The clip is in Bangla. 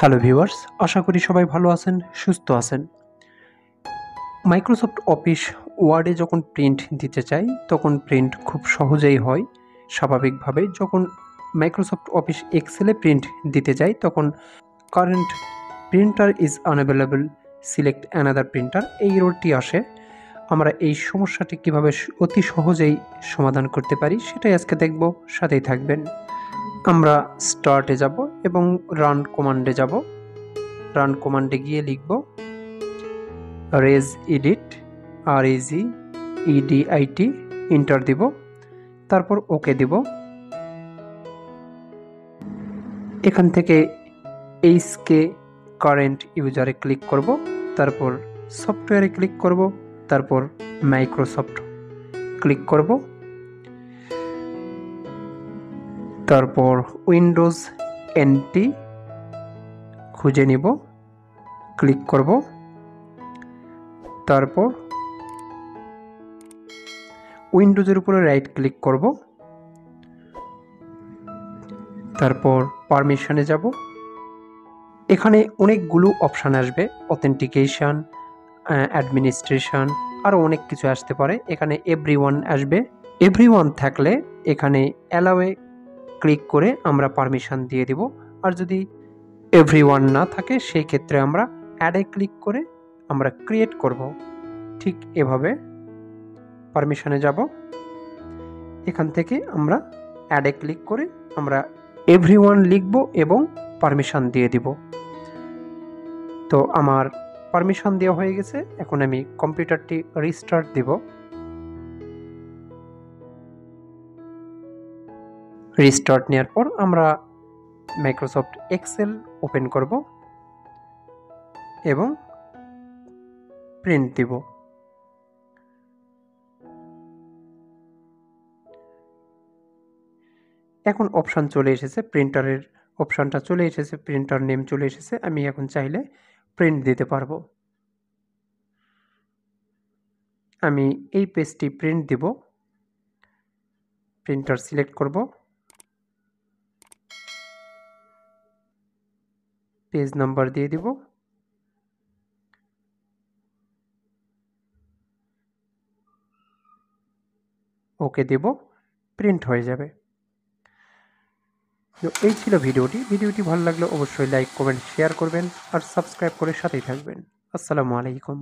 হ্যালো ভিউয়ার্স, আশা করি সবাই ভালো আছেন, সুস্থ আছেন। মাইক্রোসফট অফিস ওয়ার্ডে যখন প্রিন্ট দিতে চাই, তখন প্রিন্ট খুব সহজেই হয়। স্বাভাবিকভাবে যখন মাইক্রোসফট অফিস এক্সেলে প্রিন্ট দিতে যাই, তখন current printer is unavailable, select another printer এই এররটি আসে। আমরা এই সমস্যাটি কীভাবে অতি সহজেই সমাধান করতে পারি সেটাই আজকে দেখব, সাথেই থাকবেন। আমরা স্টার্টে যাব এবং রান কমান্ডে যাব। রান কমান্ডে গিয়ে লিখব রেজ এডিট, REGEDIT, এন্টার দিব, তারপর ওকে দিব। এখান থেকে এইচকে কারেন্ট ইউজারে ক্লিক করব, তারপর সফটওয়্যারে ক্লিক করব, তারপর মাইক্রোসফট ক্লিক করব, তারপর উইন্ডোজ NT খুঁজে নিব, ক্লিক করব, তারপর উইন্ডোজের উপরে রাইট ক্লিক করব, তারপর পারমিশনে যাব। এখানে অনেকগুলো অপশান আসবে, অথেন্টিকেশন, অ্যাডমিনিস্ট্রেশন, আরও অনেক কিছু আসতে পারে। এখানে এভরিওয়ান আসবে। এভরিওয়ান থাকলে এখানে অ্যালাওয়ে ক্লিক করে আমরা পারমিশন দিয়ে দিব। আর যদি এভরিওয়ান না থাকে সেই ক্ষেত্রে আমরা অ্যাডে ক্লিক করে আমরা ক্রিয়েট করব। ঠিক এভাবে পারমিশনে যাব। এখান থেকে আমরা অ্যাডে ক্লিক করে আমরা এভরিওয়ান লিখব এবং পারমিশন দিয়ে দিব। তো আমার পারমিশন দেওয়া হয়ে গেছে। এখন আমি কম্পিউটারটি রিস্টার্ট দিব। রিস্টার্ট নেওয়ার পর আমরা মাইক্রোসফট এক্সেল ওপেন করব এবং প্রিন্ট দিব। এখন অপশান চলে এসেছে, প্রিন্টারের অপশানটা চলে এসেছে, প্রিন্টার নেম চলে এসেছে। আমি এখন চাইলে প্রিন্ট দিতে পারবো। আমি এই পেজটি প্রিন্ট দিব। প্রিন্টার সিলেক্ট করব, পেজ নাম্বার দিয়ে দিব, ওকে দেব, প্রিন্ট হয়ে যাবে। তো এই ছিল ভিডিওটি ভালো লাগলে অবশ্যই লাইক, কমেন্ট, শেয়ার করবেন আর সাবস্ক্রাইব করে সাথেই থাকবেন। আসসালামু আলাইকুম।